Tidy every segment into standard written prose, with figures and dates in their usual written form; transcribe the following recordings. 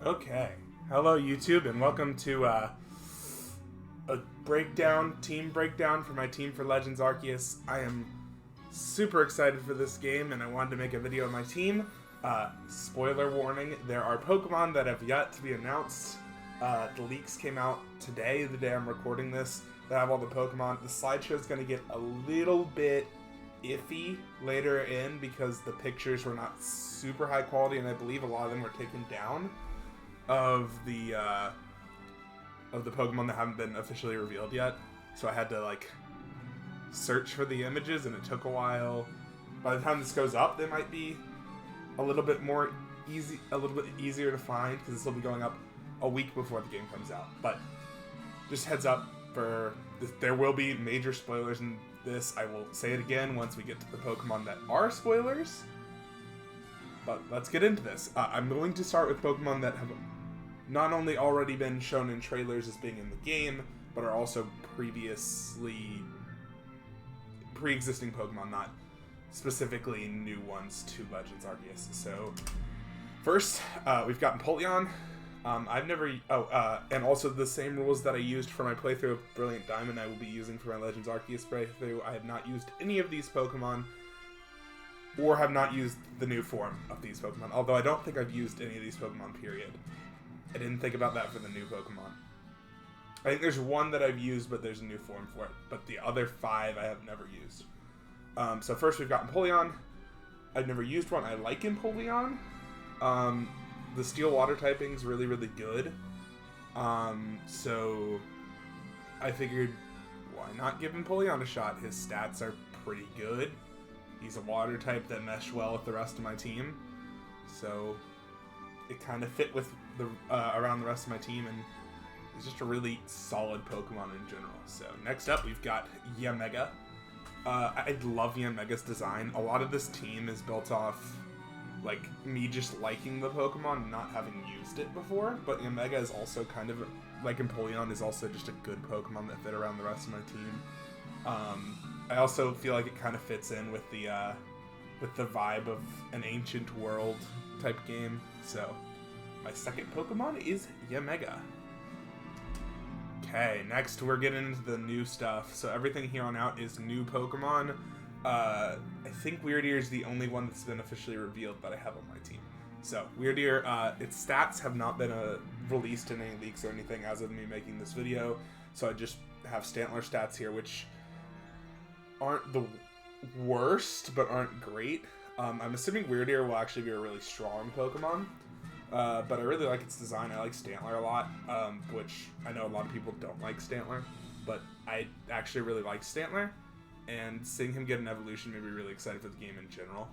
Okay. Hello, YouTube, and welcome to a team breakdown for my team for Legends Arceus. I am super excited for this game, and I wanted to make a video of my team. Spoiler warning, there are Pokemon that have yet to be announced. The leaks came out today, the day I'm recording this, that have all the Pokemon. The slideshow is going to get a little bit iffy later in because the pictures were not super high quality, and I believe a lot of them were taken down of the Pokemon that haven't been officially revealed yet. So I had to search for the images, and it took a while. By the time this goes up, they might be a little bit easier to find because this will be going up a week before the game comes out. But just heads up for this, there will be major spoilers in this. I will say it again once we get to the Pokemon that are spoilers. But let's get into this. I'm going to start with Pokemon that have not only already been shown in trailers as being in the game, but are also pre-existing Pokemon, not specifically new ones to Legends Arceus. So first, we've got Polteon. And also the same rules that I used for my playthrough of Brilliant Diamond I will be using for my Legends Arceus playthrough. I have not used any of these Pokemon, or have not used the new form of these Pokemon, although I don't think I've used any of these Pokemon, period. I didn't think about that for the new Pokemon. I think there's one that I've used, but there's a new form for it, but the other 5 I have never used. So first we've got Empoleon. I've never used one. I like Empoleon. The Steel Water typing's really, really good. So I figured, why not give Empoleon a shot? His stats are pretty good. He's a water type that meshed well with the rest of my team. So it kind of fit with the around the rest of my team, and he's just a really solid Pokemon in general. So next up, we've got Yamega. I love Yamega's design. A lot of this team is built off me just liking the Pokemon and not having used it before, but Yamega is also kind of like Empoleon is also just a good Pokemon that fit around the rest of my team. I also feel like it kind of fits in with the vibe of an ancient world type game. So my second Pokemon is Yamega. Okay, next we're getting into the new stuff. So everything here on out is new Pokemon. I think Weirdeer is the only one that's been officially revealed that I have on my team. So Weirdeer, its stats have not been released in any leaks or anything as of me making this video. So I just have Stantler stats here, which aren't the worst, but aren't great. I'm assuming Weirdeer will actually be a really strong Pokemon, but I really like its design. I like Stantler a lot, which I know a lot of people don't like Stantler, but I actually really like Stantler, and seeing him get an evolution made me really excited for the game in general.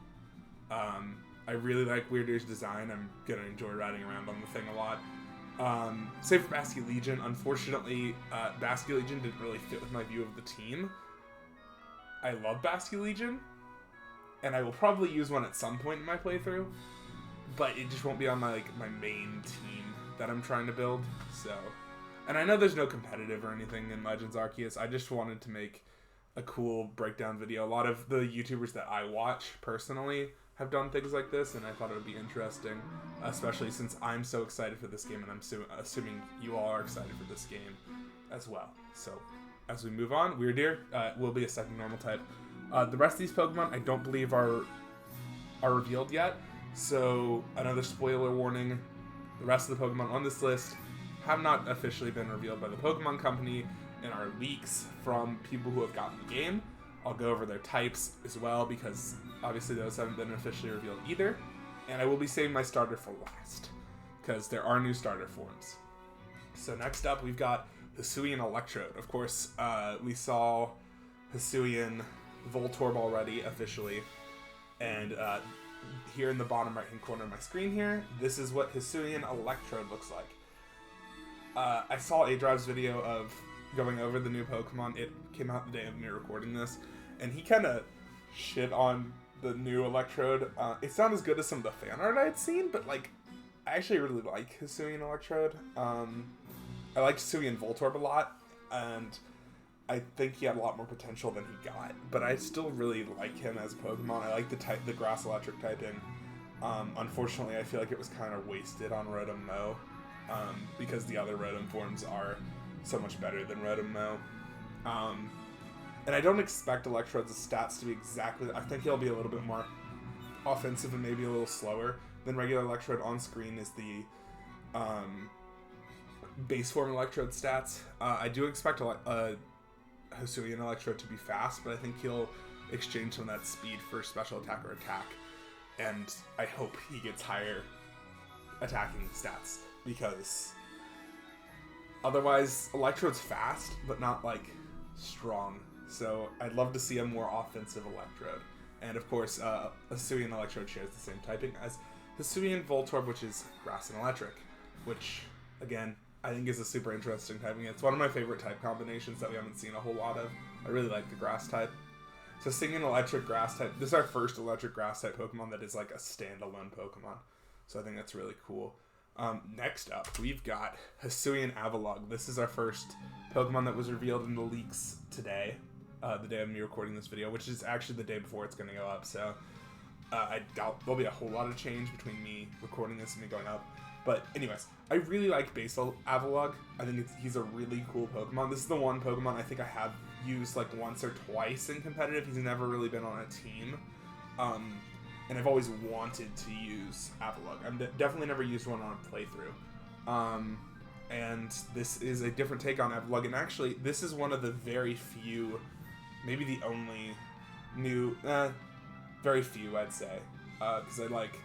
I really like Weirdeer's design. I'm going to enjoy riding around on the thing a lot. Save for Basculegion. Unfortunately, Basculegion didn't really fit with my view of the team. I love Basculegion, and I will probably use one at some point in my playthrough, but it just won't be on my main team that I'm trying to build. So, and I know there's no competitive or anything in Legends Arceus. I just wanted to make a cool breakdown video. A lot of the YouTubers that I watch personally have done things like this, and I thought it would be interesting, especially since I'm so excited for this game, and I'm assuming you all are excited for this game as well. So as we move on, Weirdeer will be a second normal type. The rest of these Pokemon I don't believe are revealed yet. So another spoiler warning, the rest of the Pokemon on this list have not officially been revealed by the Pokemon Company and are leaks from people who have gotten the game. I'll go over their types as well because obviously those haven't been officially revealed either. And I will be saving my starter for last because there are new starter forms. So next up we've got Hisuian Electrode. Of course, we saw Hisuian Voltorb already officially, and here in the bottom right hand corner of my screen here, this is what Hisuian Electrode looks like. I saw A-Drive's video of going over the new Pokemon. It came out the day of me recording this, and he kind of shit on the new Electrode. It's not as good as some of the fan art I had seen, but I actually really like Hisuian Electrode. I liked Hisuian Voltorb a lot, and I think he had a lot more potential than he got, but I still really like him as a Pokemon. I like the grass electric typing. Unfortunately, I feel like it was kind of wasted on Rotom Mow, because the other Rotom forms are so much better than Rotom Mow. And I don't expect Electrode's stats to be exactly... I think he'll be a little bit more offensive and maybe a little slower than regular Electrode. On screen is the base form Electrode stats. I do expect Hisuian Electrode to be fast, but I think he'll exchange some of that speed for special attack or attack. And I hope he gets higher attacking stats, because otherwise Electrode's fast, but not like strong. So I'd love to see a more offensive Electrode. And of course, Hisuian Electrode shares the same typing as Hisuian Voltorb, which is Grass and Electric, which, again, I think is a super interesting typing. It's one of my favorite type combinations that we haven't seen a whole lot of. I really like the Grass type. So seeing an Electric Grass type, this is our first Electric Grass type Pokemon that is like a standalone Pokemon. So I think that's really cool. Next up, we've got Hisuian Avalugg. This is our first Pokemon that was revealed in the leaks today, the day of me recording this video, which is actually the day before it's going to go up. So I doubt there'll be a whole lot of change between me recording this and me going up. But anyways, I really like Basal Avalugg. I think he's a really cool Pokemon. This is the one Pokemon I think I have used like once or twice in competitive. He's never really been on a team. And I've always wanted to use Avalugg. I've definitely never used one on a playthrough. And this is a different take on Avalugg. And actually, this is one of the very few, maybe the only new, very few I'd say. Because I like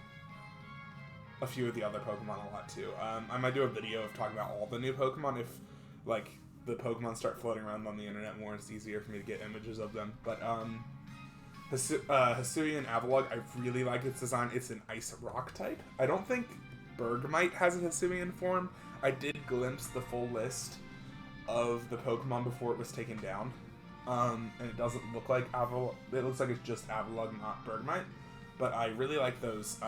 a few of the other Pokemon a lot too. I might do a video of talking about all the new Pokemon if like the Pokemon start floating around on the internet more. It's easier for me to get images of them. But Hisuian Avalugg, I really like its design. It's an Ice Rock type. I don't think Bergmite has a Hisuian form. I did glimpse the full list of the Pokemon before it was taken down. And it doesn't look like Avalugg. It looks like it's just Avalugg, not Bergmite. But I really like those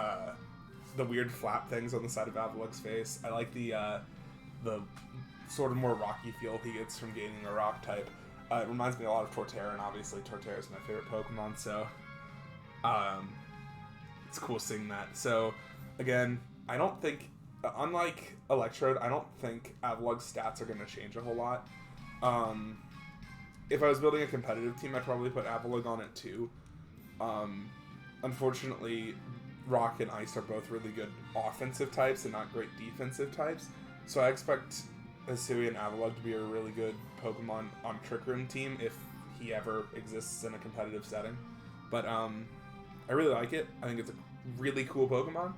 the weird flap things on the side of Avalugg's face. I like the sort of more rocky feel he gets from gaining a rock type. It reminds me a lot of Torterra, and obviously Torterra is my favorite Pokemon, so it's cool seeing that. So again, I don't think, unlike Electrode, I don't think Avalugg's stats are going to change a whole lot. If I was building a competitive team, I'd probably put Avalugg on it too. Unfortunately, Rock and Ice are both really good offensive types and not great defensive types. So I expect Hisuian Avalugg to be a really good Pokemon on Trick Room team if he ever exists in a competitive setting. But I really like it. I think it's a really cool Pokemon.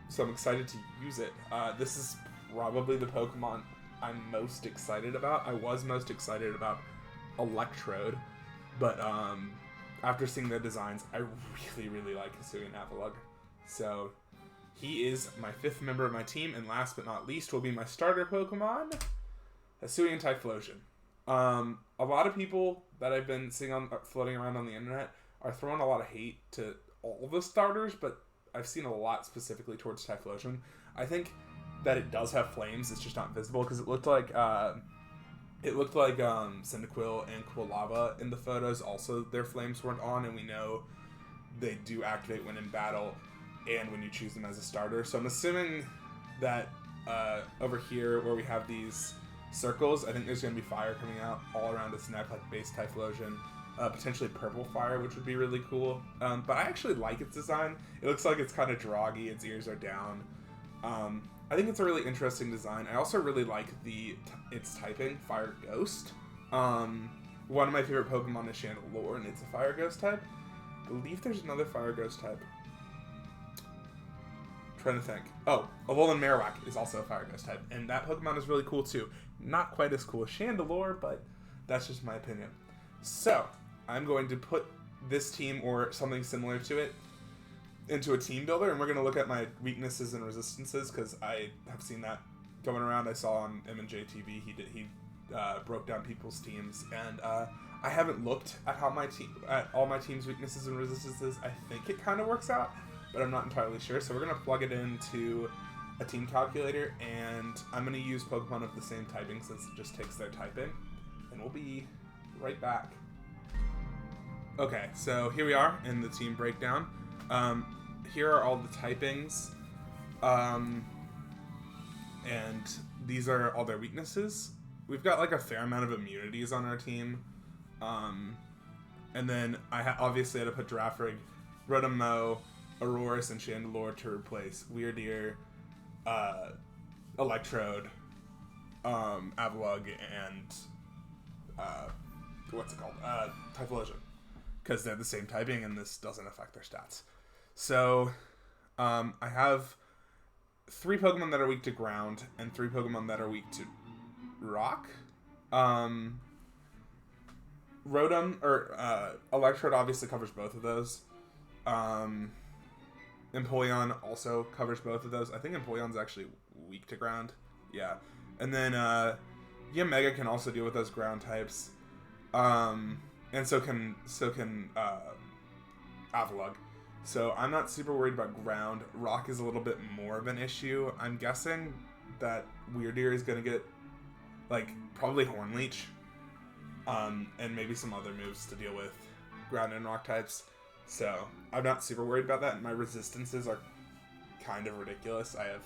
So I'm excited to use it. This is probably the Pokemon I'm most excited about. I was most excited about Electrode, but after seeing the designs, I really, really like Hisuian Avalugg. So he is my 5th member of my team, and last but not least will be my starter Pokemon, Hisuian Typhlosion. A lot of people that I've been seeing floating around on the internet are throwing a lot of hate to all the starters, but I've seen a lot specifically towards Typhlosion. I think that it does have flames, it's just not visible, because it looked like Cyndaquil and Quilava in the photos. Also, their flames weren't on, and we know they do activate when in battle and when you choose them as a starter. So I'm assuming that over here where we have these circles, I think there's going to be fire coming out all around its neck, like base Typhlosion. Potentially purple fire, which would be really cool. But I actually like its design. It looks like it's kind of droggy, its ears are down. I think it's a really interesting design. I also really like its typing, Fire Ghost. One of my favorite Pokemon is Chandelure, and it's a Fire Ghost type. I believe there's another Fire Ghost type. I'm trying to think. Oh, Alolan Marowak is also a Fire Ghost type, and that Pokemon is really cool too. Not quite as cool as Chandelure, but that's just my opinion. So, I'm going to put this team, or something similar to it, into a team builder, and we're going to look at my weaknesses and resistances, because I have seen that going around. I saw on M&J TV, he broke down people's teams, and I haven't looked at all my team's weaknesses and resistances. I think it kind of works out, but I'm not entirely sure. So we're going to plug it into a team calculator, and I'm going to use Pokemon of the same typing since it just takes their typing, and we'll be right back. Okay, so here we are in the team breakdown. here are all the typings. And these are all their weaknesses. We've got like a fair amount of immunities on our team. And then I obviously had to put Girafarig, Rotom-Mow, Aurorus, and Chandelure to replace Weirdeer, Electrode, Avalugg, and what's it called? Typhlosion. Because they're the same typing and this doesn't affect their stats. So I have 3 Pokemon that are weak to ground and 3 Pokemon that are weak to rock. Electrode obviously covers both of those. Empoleon also covers both of those. I think Empoleon's actually weak to ground. Yeah. And then Mega can also deal with those ground types. And so can Avalugg. So I'm not super worried about ground. Rock is a little bit more of an issue. I'm guessing that Weirdeer is going to get, like, probably Horn Leech. And maybe some other moves to deal with ground and rock types. So I'm not super worried about that. My resistances are kind of ridiculous. I have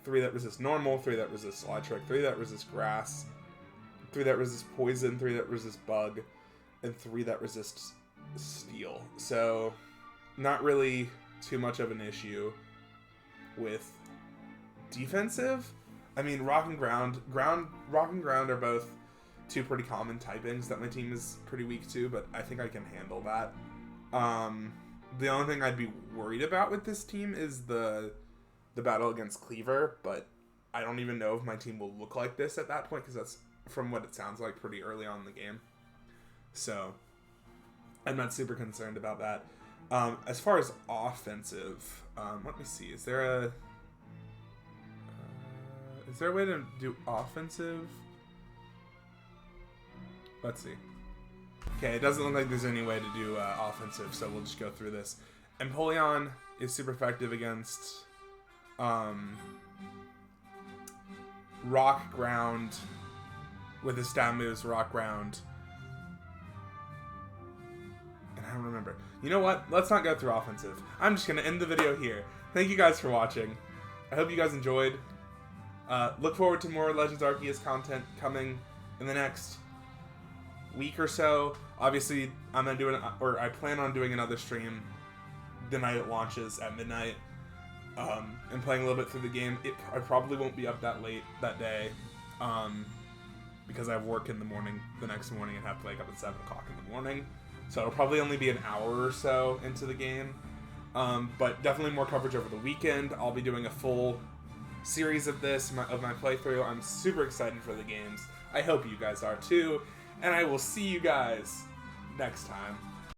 3 that resist normal, 3 that resist electric, 3 that resist grass, 3 that resist poison, 3 that resist bug, and 3 that resist steel. So not really too much of an issue with defensive. I mean, rock and ground are both 2 pretty common typings that my team is pretty weak to, but I think I can handle that. The only thing I'd be worried about with this team is the battle against Cleaver, but I don't even know if my team will look like this at that point, because that's, from what it sounds like, pretty early on in the game. So I'm not super concerned about that. As far as offensive, let me see. Is there a way to do offensive? Let's see. Okay, it doesn't look like there's any way to do offensive, so we'll just go through this. Empoleon is super effective against rock, ground, with his stat moves, rock, ground. And I don't remember. You know what? Let's not go through offensive. I'm just going to end the video here. Thank you guys for watching. I hope you guys enjoyed. Look forward to more Legends Arceus content coming in the next week or so. Obviously, I plan on doing another stream the night it launches at midnight, and playing a little bit through the game. I probably won't be up that late that day, because I have work in the morning, the next morning, and have to wake up at 7 o'clock in the morning. So it'll probably only be an hour or so into the game, but definitely more coverage over the weekend. I'll be doing a full series of this, of my playthrough. I'm super excited for the games. I hope you guys are too, and I will see you guys next time.